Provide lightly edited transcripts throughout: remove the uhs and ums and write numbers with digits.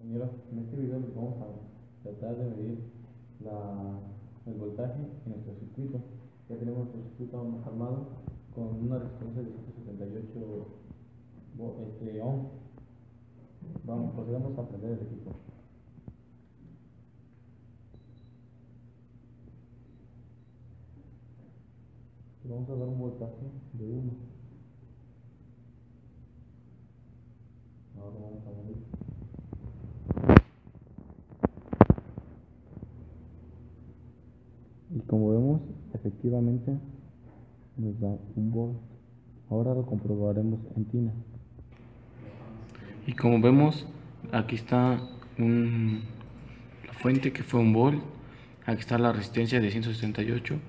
Compañeros, en este video les vamos a tratar de medir el voltaje en nuestro circuito. Ya tenemos nuestro circuito armado con una resistencia de 178 ohms. Procedemos a prender el equipo. Le vamos a dar un voltaje de 1. Ahora vamos a medir. Y como vemos, efectivamente nos da un volt. Ahora lo comprobaremos en tina. Y como vemos, aquí está la fuente que fue un volt. Aquí está la resistencia de 178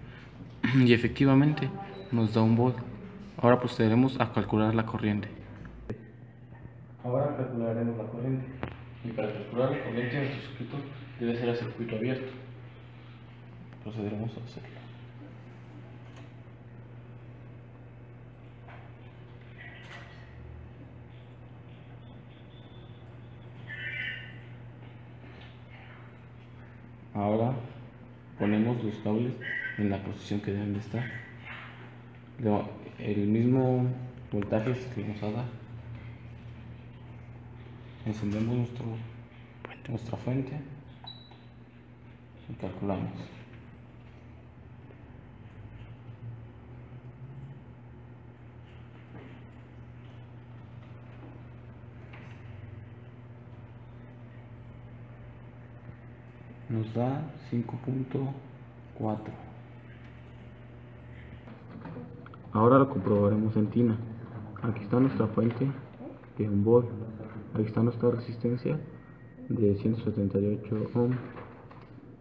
y efectivamente nos da un volt. Ahora procederemos a calcular la corriente. Ahora calcularemos la corriente. Y para calcular la corriente nuestro circuito debe ser a circuito abierto. Procederemos a hacerlo. Ahora ponemos los cables en la posición que deben de estar. El mismo voltaje que vamos a dar. Encendemos nuestra fuente y calculamos. Nos da 5.4. Ahora lo comprobaremos en tina. Aquí está nuestra fuente de 1 volt. Aquí está nuestra resistencia de 178 ohms.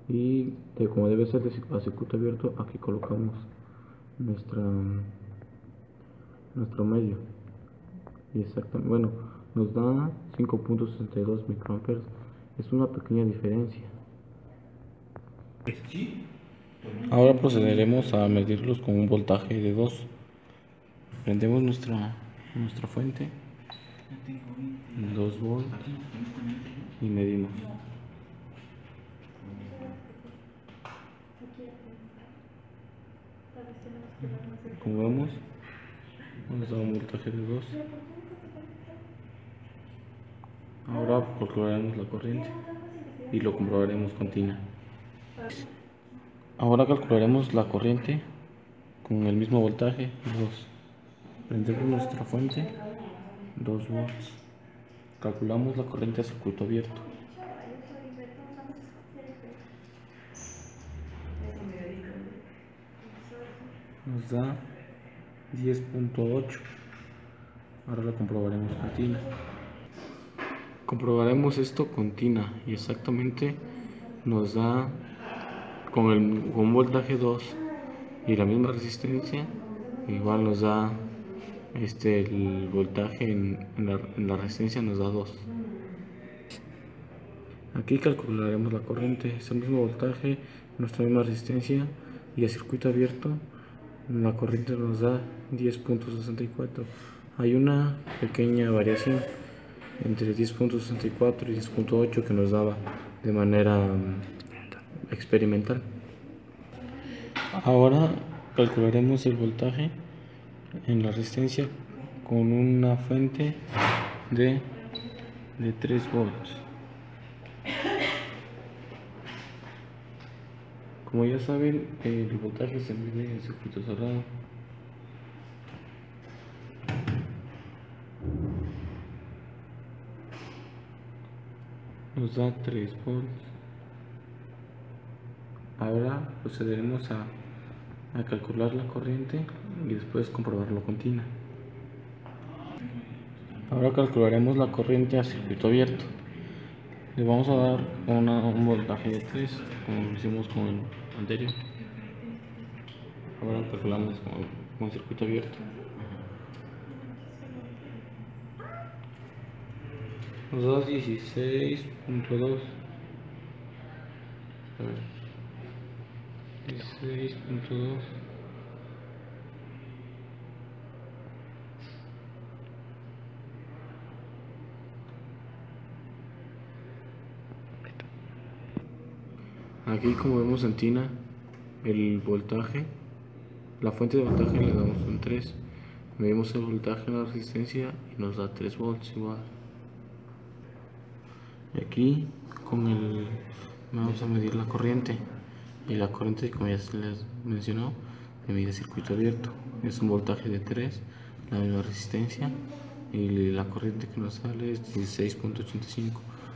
Y como debe ser a circuito abierto, aquí colocamos nuestro medio. Y exactamente, bueno, nos da 5.62 microamperes. Es una pequeña diferencia. Ahora procederemos a medirlos con un voltaje de 2. Prendemos nuestra fuente, 2 volts, y medimos. Como vemos, nos da un voltaje de 2. Ahora calcularemos la corriente y lo comprobaremos con tina. Ahora calcularemos la corriente con el mismo voltaje, 2. Prendemos nuestra fuente, 2 volts. Calculamos la corriente a circuito abierto. Nos da 10.8. Ahora lo comprobaremos con tina. Comprobaremos esto con tina y exactamente nos da con un voltaje 2 y la misma resistencia, igual nos da el voltaje en la resistencia nos da 2. Aquí calcularemos la corriente, es el mismo voltaje, nuestra misma resistencia, y a circuito abierto la corriente nos da 10.64. Hay una pequeña variación entre 10.64 y 10.8 que nos daba de manera experimental. Ahora calcularemos el voltaje en la resistencia con una fuente de 3 volts. Como ya saben, el voltaje se mide en circuito cerrado. Nos da 3 volts. Ahora procederemos a calcular la corriente y después comprobarlo con tina. Ahora calcularemos la corriente a circuito abierto. Le vamos a dar un voltaje de 3, como lo hicimos con el anterior. Ahora calculamos con circuito abierto. Nos da 16.2. 16.2. Aquí, como vemos en tina, el voltaje, la fuente de voltaje le damos un 3. Medimos el voltaje en la resistencia y nos da 3 volts igual. Y aquí vamos a medir la corriente. Y la corriente, como ya se les mencionó, se mide circuito abierto. Es un voltaje de 3, la misma resistencia, y la corriente que nos sale es 16.85.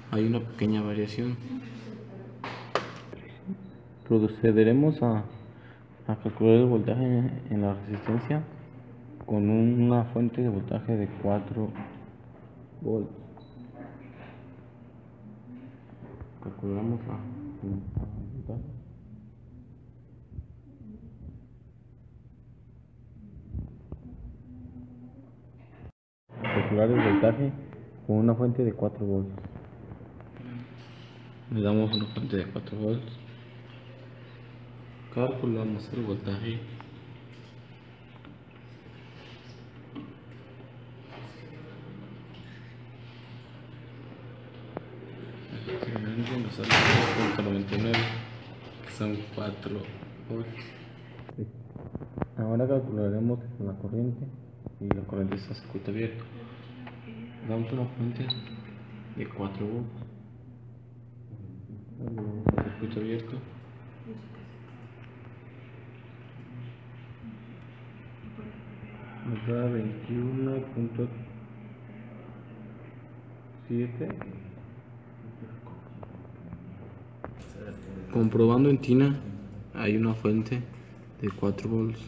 Hay una pequeña variación. Procederemos a calcular el voltaje en la resistencia con una fuente de voltaje de 4 volts. Calculamos calcular el voltaje con una fuente de 4 volts. Le damos una fuente de 4 volts. Calculamos el voltaje. Nos sale 0.99, que son 4 volts. Ahora calcularemos la corriente, y la corriente está a circuito abierto. Damos una fuente de 4 volts. A circuito abierto. Nos da 21.7. Comprobando en tina, hay una fuente de 4 volts.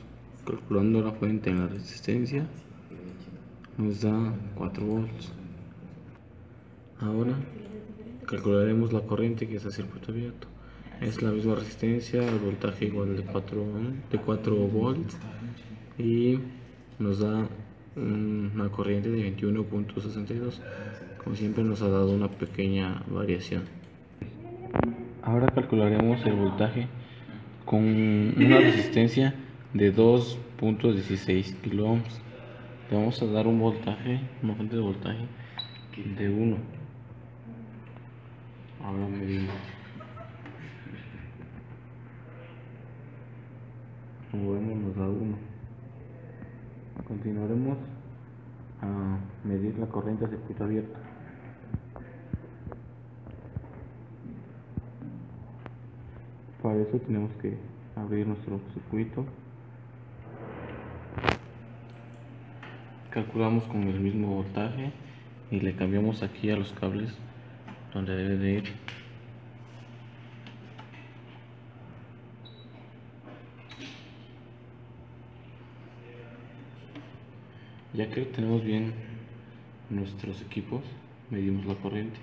Calculando la fuente en la resistencia, nos da 4 volts. Ahora calcularemos la corriente que está a circuito abierto. Es la misma resistencia, el voltaje igual de 4 volts, y nos da una corriente de 21.62. Como siempre, nos ha dado una pequeña variación. Ahora calcularemos el voltaje con una resistencia de 2.16 kilo ohms. Le vamos a dar una fuente de voltaje de 1. Ahora medimos. Como vemos, nos da 1. Continuaremos a medir la corriente a circuito abierto. Para eso tenemos que abrir nuestro circuito. Calculamos con el mismo voltaje y le cambiamos aquí a los cables donde debe de ir. Ya que tenemos bien nuestros equipos, medimos la corriente.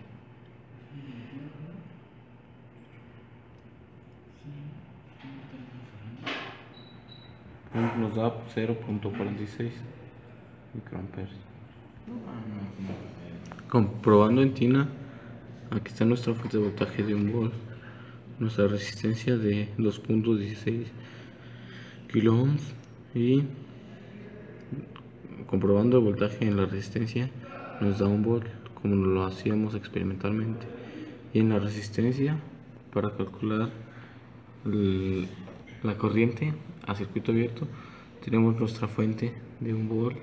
Nos da 0.46 microamperes. Comprobando en tina, aquí está nuestra fuente de voltaje de 1 volt, nuestra resistencia de 2.16 kilo ohms, y comprobando el voltaje en la resistencia nos da 1 volt, como lo hacíamos experimentalmente. Y en la resistencia, para calcular la corriente a circuito abierto, tenemos nuestra fuente de 1 volt,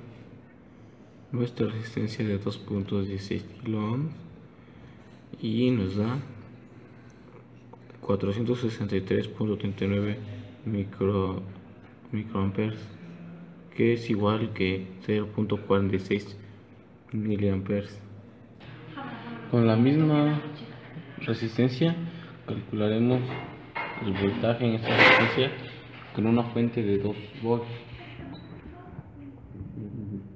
nuestra resistencia de 2.16 kilo ohms, y nos da 463.39 microamperes, que es igual que 0.46 miliamperes. Con la misma resistencia calcularemos el voltaje en esta resistencia con una fuente de 2 volts.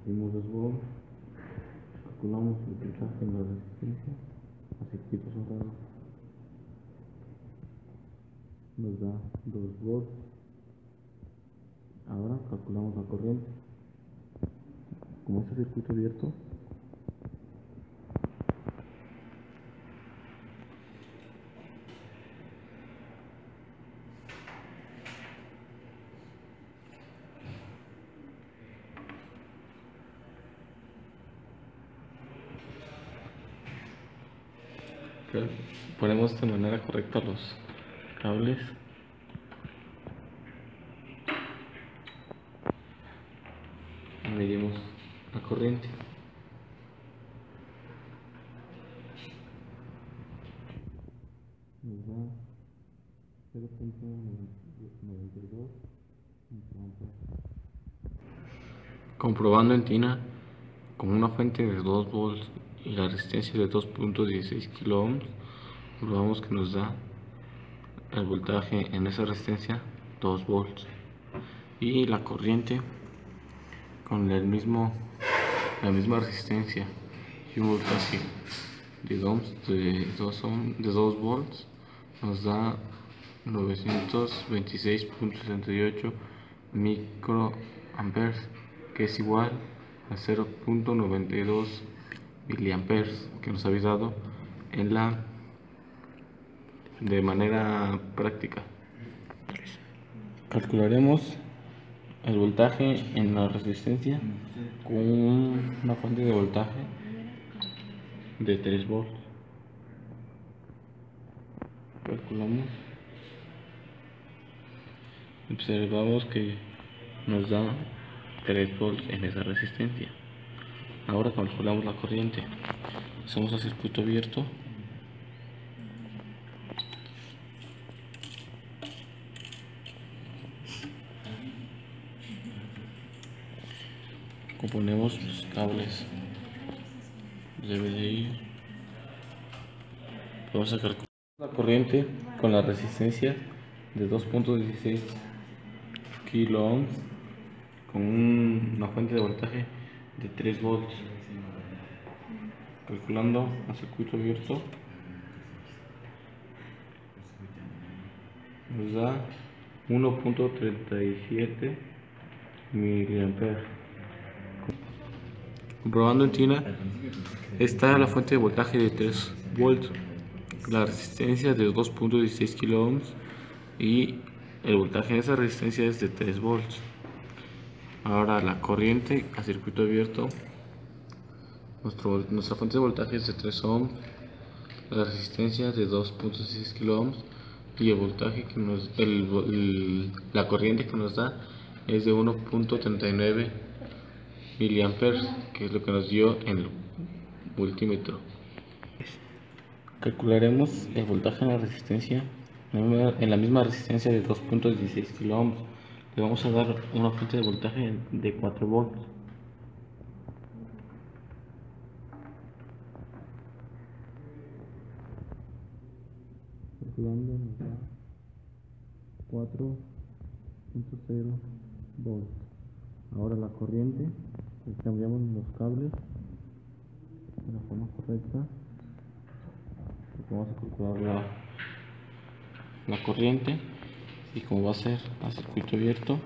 Medimos 2 volts, calculamos el voltaje en la resistencia a circuito cerrado. Nos da 2 volts. Ahora calculamos la corriente. Como este circuito abierto, ponemos de manera correcta los cables. Medimos la corriente. Nos da 0.92 microamperes. Comprobando en tina con una fuente de 2 volts y la resistencia de 2.16 kilo ohms, comprobamos que nos da el voltaje en esa resistencia 2 volts y la corriente con la misma resistencia y un voltaje de 2 volts nos da 926.68 microamperes, que es igual a 0.92 miliamperes que nos habéis dado de manera práctica. Calcularemos el voltaje en la resistencia con una fuente de voltaje de 3 volts. Calculamos, observamos que nos da 3 volts en esa resistencia. Ahora calculamos la corriente. Hacemos el circuito abierto. Componemos los cables. Debe de ir. Vamos a calcular la corriente con la resistencia de 2.16 kilo ohms con una fuente de voltaje de 3 volts. Calculando el circuito abierto, nos da 1.37 miliamperes. Comprobando en tina, está la fuente de voltaje de 3 volts, la resistencia de 2.16 kilo ohms y el voltaje en esa resistencia es de 3 volts. Ahora la corriente a circuito abierto, nuestra fuente de voltaje es de 3 ohms, la resistencia de 2.6 kilo ohms y el voltaje que la corriente que nos da es de 1.39 miliamperes, que es lo que nos dio en el multímetro. Calcularemos el voltaje en la resistencia, en la misma resistencia de 2.16 kilo ohms. Le vamos a dar una fuente de voltaje de 4 volts. Calculando nos da 4.0 volts. Ahora la corriente, cambiamos los cables de la forma correcta. Vamos a calcular la corriente y como va a ser a circuito abierto,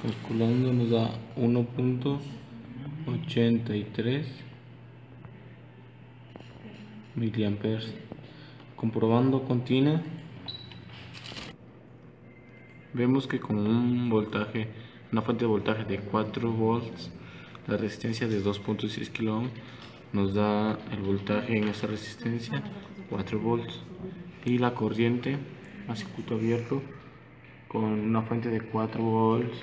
calculando nos da 1.83 miliamperes. Comprobando con tina, vemos que con una fuente de voltaje de 4 volts, la resistencia de 2.6 kilo ohms nos da el voltaje en esa resistencia 4 volts y la corriente a circuito abierto con una fuente de 4 volts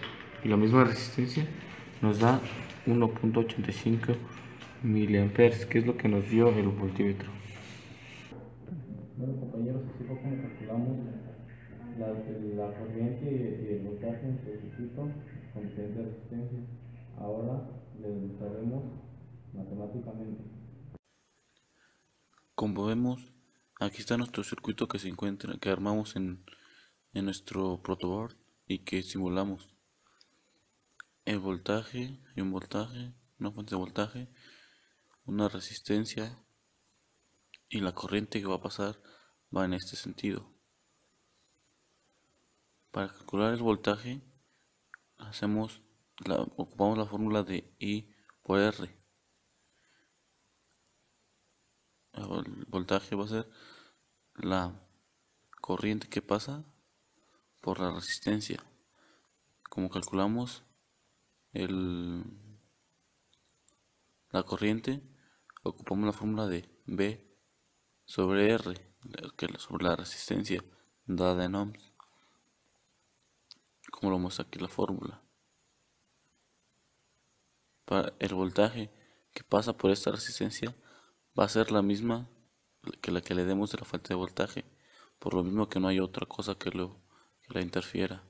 y la misma resistencia nos da 1.85 miliamperes, que es lo que nos dio el multímetro. Bueno, compañeros, así fue como calculamos la corriente y el voltaje en el circuito con diferentes resistencias. Ahora le demostraremos matemáticamente. Como vemos, aquí está nuestro circuito que armamos en nuestro protoboard y que simulamos. El voltaje y un voltaje, una fuente de voltaje, una resistencia y la corriente que va a pasar va en este sentido. Para calcular el voltaje ocupamos la fórmula de I por R. El voltaje va a ser la corriente que pasa por la resistencia. como calculamos la corriente, ocupamos la fórmula de B sobre R, sobre la resistencia dada en ohms, como lo muestra aquí la fórmula. Para el voltaje que pasa por esta resistencia va a ser la misma que la que le demos de la fuente de voltaje, por lo mismo que no hay otra cosa que la interfiera.